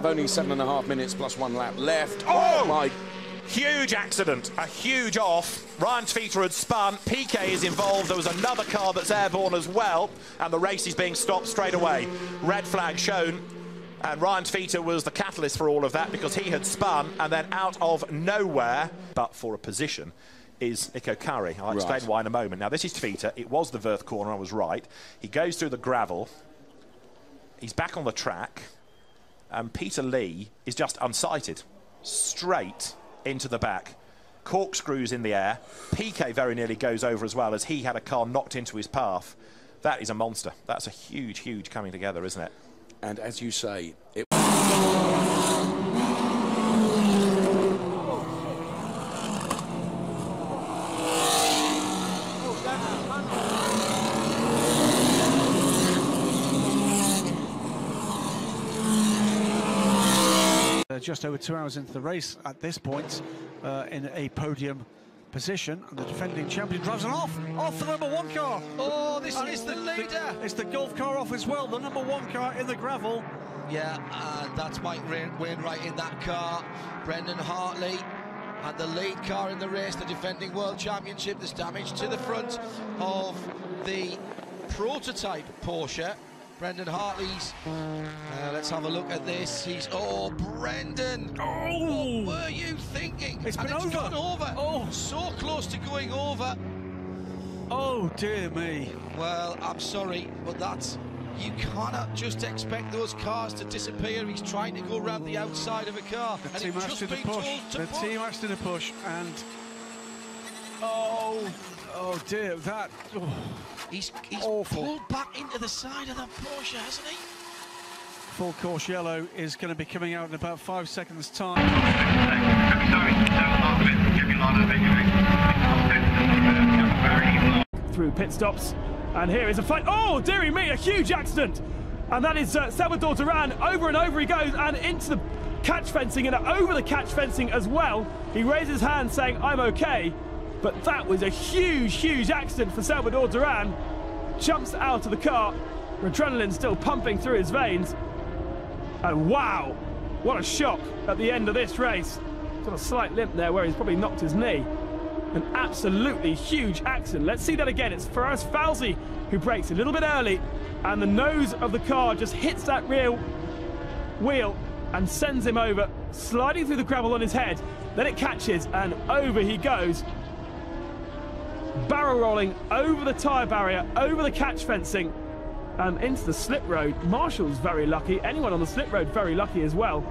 have only 7.5 minutes plus 1 lap left. Oh my! Huge accident, a huge off. Ryan Tefita had spun, Piquet is involved, there was another car that's airborne as well, and the race is being stopped straight away. Red flag shown, and Ryan Tefita was the catalyst for all of that because he had spun, and then out of nowhere, but for a position, is Iko Kari. I'll explain why in a moment. Now this is Tefita, it was the Verth corner, I was right. He goes through the gravel, he's back on the track, and Peter Lee is just unsighted, straight into the back, corkscrews in the air. Piquet very nearly goes over as well as he had a car knocked into his path. That is a monster. That's a huge coming together, isn't it? And as you say, it just over 2 hours into the race at this point, in a podium position, and the defending champion drives it off the number 1 car. Oh, this is the leader. It's the Gulf car off as well, the number 1 car in the gravel. Yeah, that's Mike Wainwright in that car. Brendan Hartley and the lead car in the race, the defending world championship. There's damage to the front of the prototype Porsche. Brendan Hartley's, let's have a look at this. He's, oh, Brendan! Oh! What were you thinking? It's gone over. Oh! So close to going over. Oh, dear me. Well, I'm sorry, but that's, you cannot just expect those cars to disappear. He's trying to go around the outside of a car. The team has to push. The team has to push, and oh dear, that. Oh. He's awful. Pulled back into the side of the Porsche, hasn't he? Full course yellow is going to be coming out in about 5 seconds' time. Through pit stops, and here is a fight. Oh, dearie me, a huge accident! And that is Salvador Duran. Over and over he goes, and into the catch fencing, and over the catch fencing as well. He raises his hand saying, "I'm okay." But that was a huge accident for Salvador Duran. Jumps out of the car, adrenaline still pumping through his veins. And wow, what a shock at the end of this race. Got a slight limp there where he's probably knocked his knee. An absolutely huge accident. Let's see that again. It's Faraz Fawzi who brakes a little bit early, and the nose of the car just hits that rear wheel and sends him over, sliding through the gravel on his head. Then it catches, and over he goes. Barrel rolling over the tyre barrier, over the catch fencing, and into the slip road. Marshall's very lucky. Anyone on the slip road very lucky as well.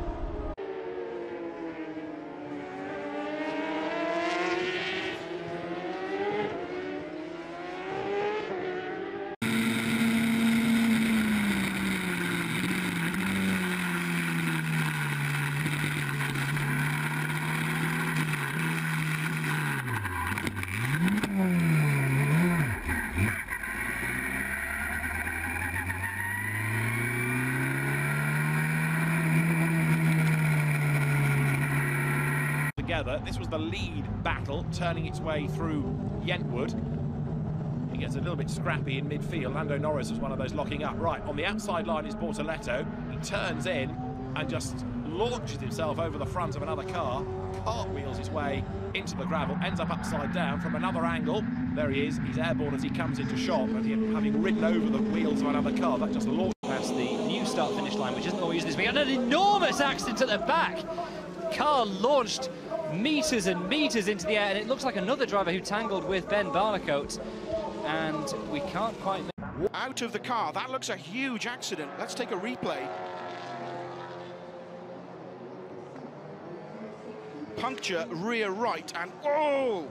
This was the lead battle, turning its way through Yentwood. He gets a little bit scrappy in midfield. Lando Norris was one of those locking up. Right, on the outside line is Bortoletto. He turns in and just launches himself over the front of another car, cartwheels his way into the gravel, ends up upside down from another angle. There he is, he's airborne as he comes into shot, and having ridden over the wheels of another car, that just launched past the new start-finish line, which isn't always this big, and an enormous accident at the back. Car launched meters and meters into the air, and it looks like another driver who tangled with Ben Barnacote, and we can't quite make... Out of the car, that looks a huge accident. Let's take a replay. Puncture rear right, and oh,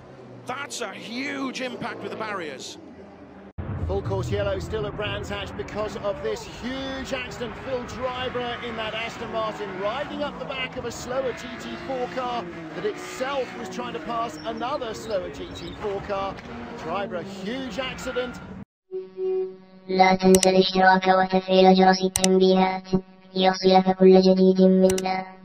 that's a huge impact with the barriers. Full course yellow still at Brands Hatch because of this huge accident. Phil Driver in that Aston Martin riding up the back of a slower GT4 car that itself was trying to pass another slower GT4 car. Driver, a huge accident. لا تنسى الاشتراك وتفعيل جرس التنبيهات ليصلك كل جديد منا.